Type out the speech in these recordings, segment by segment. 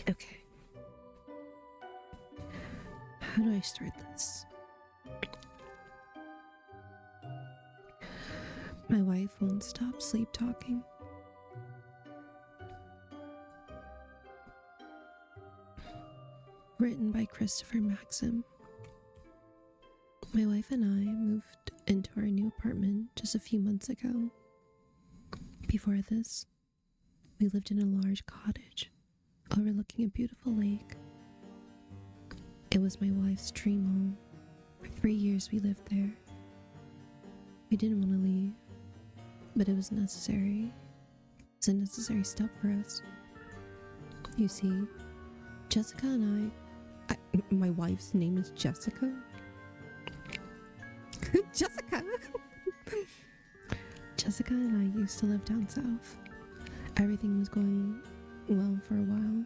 Okay. How do I start this? My wife won't stop sleep talking. Written by Christopher Maxim. My wife and I moved into our new apartment just a few months ago. Before this, we lived in a large cottage overlooking a beautiful lake. It was my wife's dream home. For 3 years we lived there. We didn't want to leave, but it was necessary. It's a necessary step for us. You see, Jessica and my wife's name is Jessica. Jessica! Jessica and I used to live down south. Everything was going well for a while,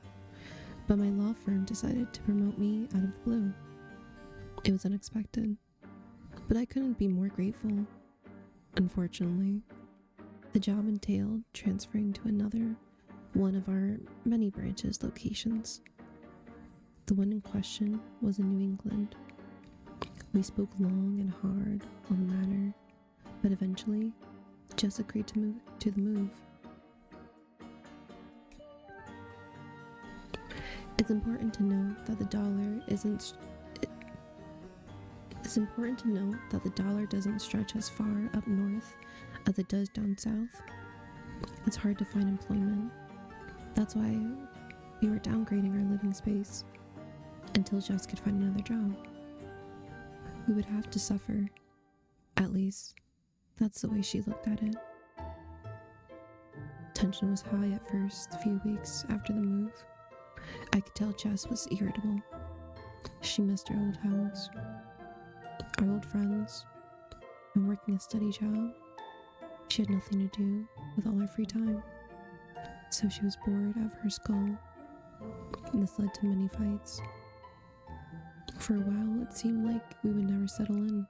but my law firm decided to promote me out of the blue. It was unexpected, but I couldn't be more grateful. Unfortunately, the job entailed transferring to another one of our many branches locations. The one in question was in New England. We spoke long and hard on the matter, but eventually, Jess agreed to move to the move. It's important to note that the dollar doesn't stretch as far up north as it does down south. It's hard to find employment. That's why we were downgrading our living space until Jess could find another job. We would have to suffer. At least, that's the way she looked at it. Tension was high at first, a few weeks after the move. I could tell Jess was irritable. She missed her old house, our old friends, and working a steady job. She had nothing to do with all her free time, so she was bored out of her skull, and this led to many fights. For a while, it seemed like we would never settle in.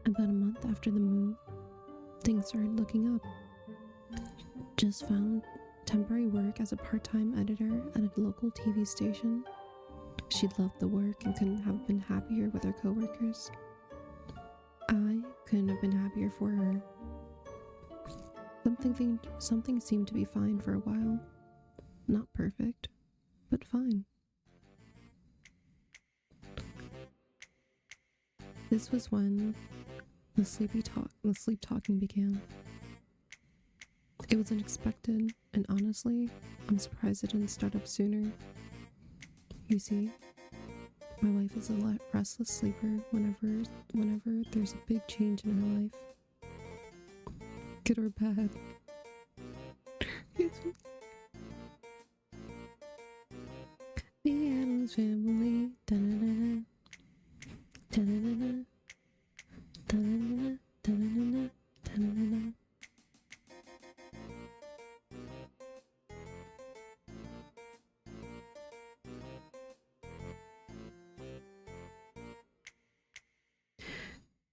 About a month after the move, things started looking up. Just found temporary work as a part-time editor at a local TV station. She loved the work and couldn't have been happier with her coworkers. I couldn't have been happier for her. Something seemed to be fine for a while. Not perfect, but fine. This was when the sleep talking began. It was unexpected, and honestly, I'm surprised it didn't start up sooner. You see, my wife is a restless sleeper whenever there's a big change in her life. Good or bad. The Addams Family. Da-da-da-da. Da-da-da-da. Da-da-da-da. Da-da-da-da. Da-da-da-da.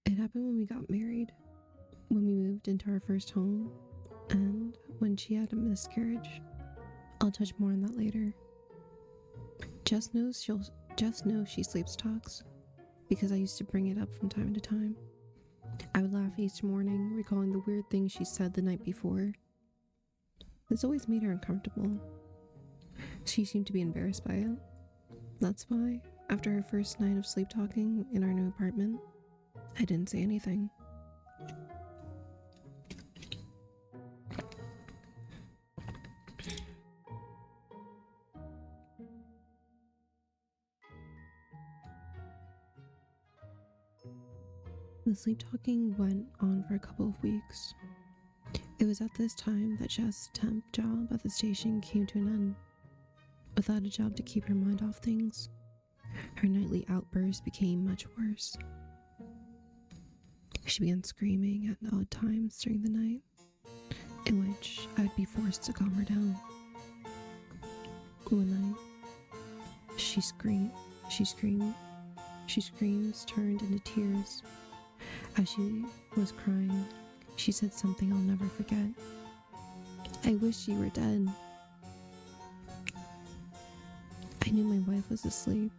It happened when we got married, when we moved into our first home, and when she had a miscarriage. I'll touch more on that later. Jess knows she sleeps talks, because I used to bring it up from time to time. I would laugh each morning, recalling the weird things she said the night before. This always made her uncomfortable. She seemed to be embarrassed by it. That's why, after her first night of sleep talking in our new apartment, I didn't say anything. The sleep talking went on for a couple of weeks. It was at this time that Jess' temp job at the station came to an end. Without a job to keep her mind off things, her nightly outbursts became much worse. She began screaming at odd times during the night, in which I'd be forced to calm her down. One night, she screams turned into tears. As she was crying, She said something I'll never forget. I wish you were dead. I knew my wife was asleep,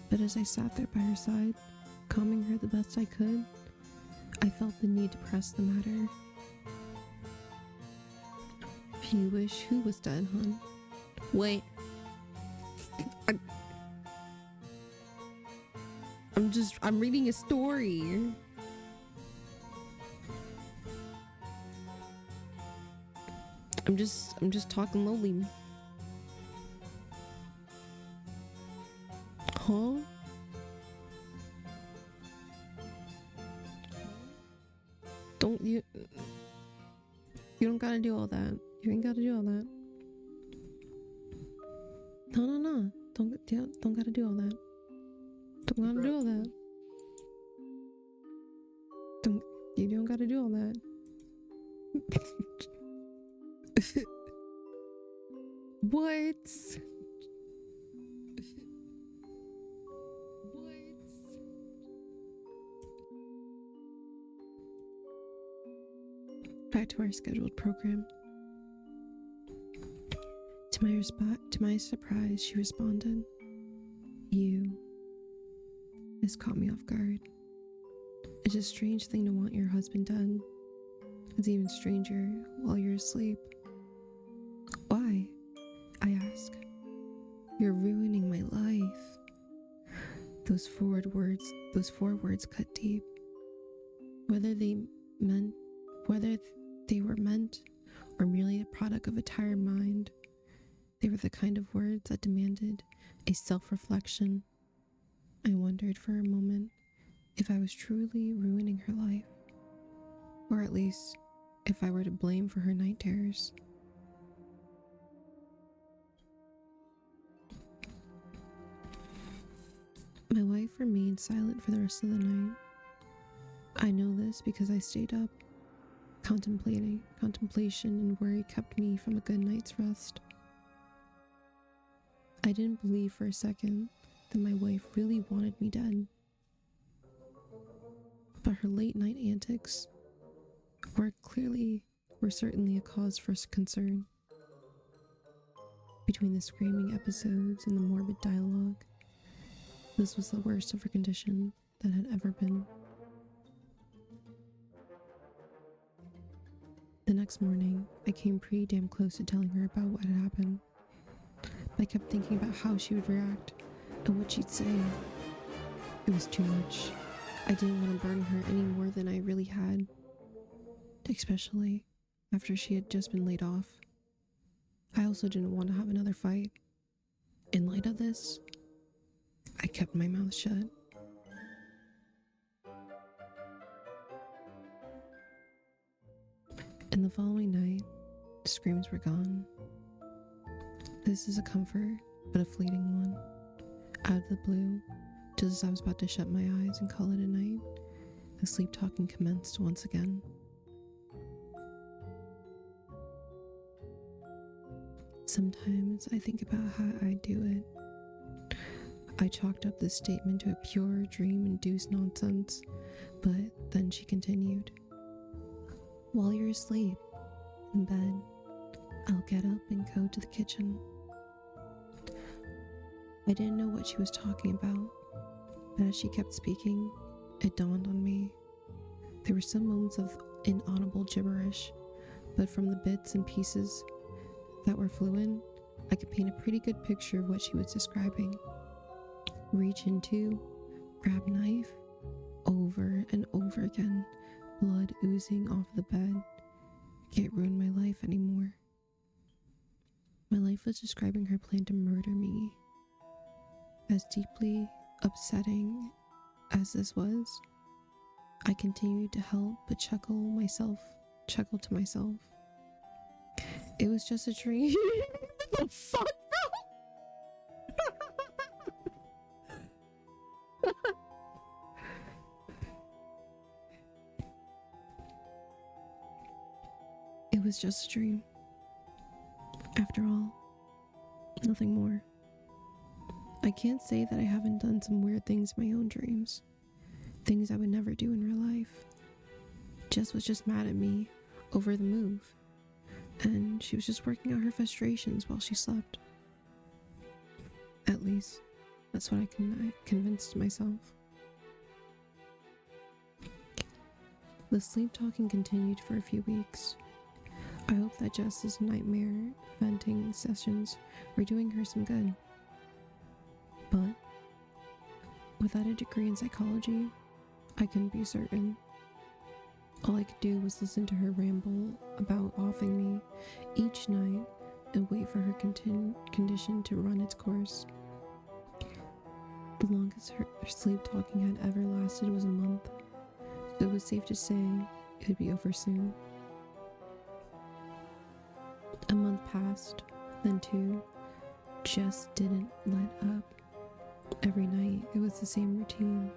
but as I sat there by her side, calming her the best I could, I felt the need to press the matter. You wish who was dead, hon? Wait. I'm reading a story. I'm just talking lowly. Huh? You don't gotta do all that. You ain't gotta do all that. No. Don't gotta do all that. Don't gotta do all that. You don't gotta do all that. What? Back to our scheduled program. To my surprise, she responded, "You." This caught me off guard. It's a strange thing to want your husband dead. It's even stranger while you're asleep. Why? I ask. You're ruining my life. Those four words cut deep. Whether they were meant or merely a product of a tired mind, they were the kind of words that demanded a self-reflection. I wondered for a moment if I was truly ruining her life, or at least if I were to blame for her night terrors. My wife remained silent for the rest of the night. I know this because I stayed up. Contemplation and worry kept me from a good night's rest. I didn't believe for a second that my wife really wanted me dead. But her late night antics were certainly a cause for concern. Between the screaming episodes and the morbid dialogue, this was the worst of her condition that had ever been. The next morning, I came pretty damn close to telling her about what had happened. But I kept thinking about how she would react and what she'd say. It was too much. I didn't want to burden her any more than I really had, especially after she had just been laid off. I also didn't want to have another fight. In light of this, I kept my mouth shut. And the following night, the screams were gone. This is a comfort, but a fleeting one. Out of the blue, just as I was about to shut my eyes and call it a night, the sleep talking commenced once again. Sometimes I think about how I do it. I chalked up this statement to a pure dream-induced nonsense, but then she continued. While you're asleep, in bed, I'll get up and go to the kitchen. I didn't know what she was talking about, but as she kept speaking, it dawned on me. There were some moments of inaudible gibberish, but from the bits and pieces that were fluent, I could paint a pretty good picture of what she was describing. Reach into, grab knife, over and over again, blood oozing off the bed. Can't ruin my life anymore. My life was describing her plan to murder me. As deeply upsetting as this was, I continued to help but chuckle to myself. It was just a dream. What the fuck? It was just a dream. After all, nothing more. I can't say that I haven't done some weird things in my own dreams. Things I would never do in real life. Jess was just mad at me over the move, and she was just working out her frustrations while she slept. At least, that's what I convinced myself. The sleep talking continued for a few weeks. I hope that Jess's nightmare venting sessions were doing her some good. But without a degree in psychology, I couldn't be certain. All I could do was listen to her ramble about offing me each night and wait for her condition to run its course. The longest her sleep talking had ever lasted was a month, so it was safe to say it would be over soon. A month passed, then two. Jess didn't let up. Every night, it was the same routine.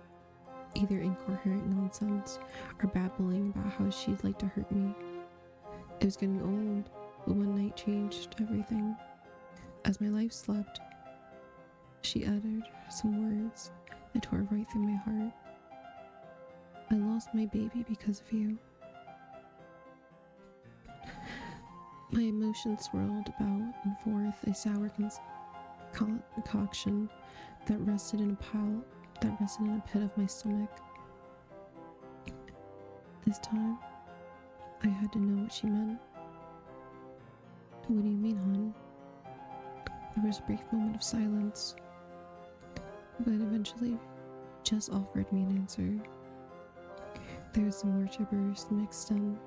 Either incoherent nonsense or babbling about how she'd like to hurt me. It was getting old, but one night changed everything. As my life slept, she uttered some words that tore right through my heart. I lost my baby because of you. My emotions swirled about and forth, a sour concoction that rested in a pit of my stomach. This time, I had to know what she meant. What do you mean, hon? There was a brief moment of silence, but eventually, Jess offered me an answer. There was some more gibberish mixed in,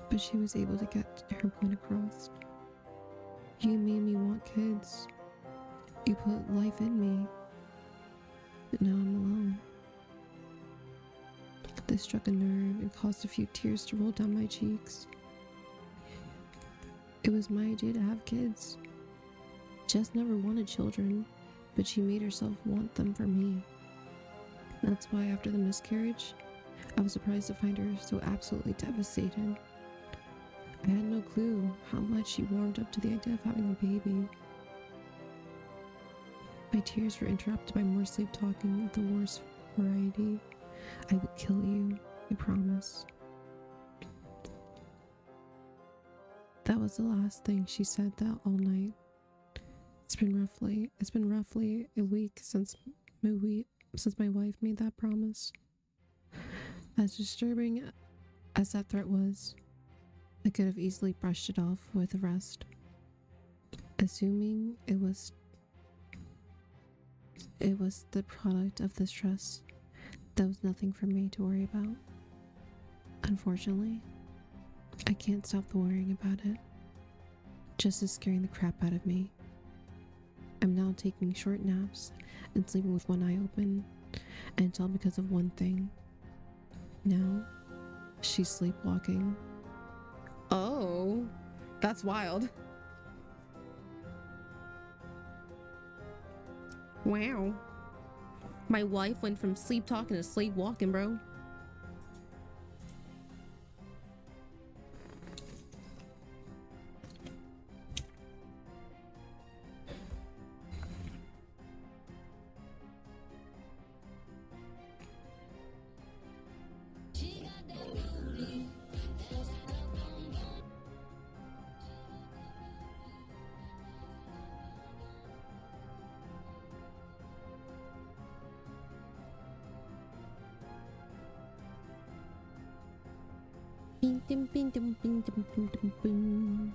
but she was able to get her point across. You made me want kids. You put life in me. But now I'm alone. This struck a nerve and caused a few tears to roll down my cheeks. It was my idea to have kids. Jess never wanted children, but she made herself want them for me. That's why after the miscarriage, I was surprised to find her so absolutely devastated. I had no clue how much she warmed up to the idea of having a baby. My tears were interrupted by more sleep talking of the worst variety. I will kill you, I promise. That was the last thing she said that all night. It's been roughly a week since my wife made that promise. As disturbing as that threat was, I could have easily brushed it off with the rest, assuming it was the product of the stress. There was nothing for me to worry about. Unfortunately, I can't stop the worrying about it. Just as scaring the crap out of me. I'm now taking short naps and sleeping with one eye open, and it's all because of one thing. Now, she's sleepwalking. Oh, that's wild. Wow. My wife went from sleep talking to sleepwalking, bro. Bing, dum, bing, dum, bing, dum, bing, dum, bing.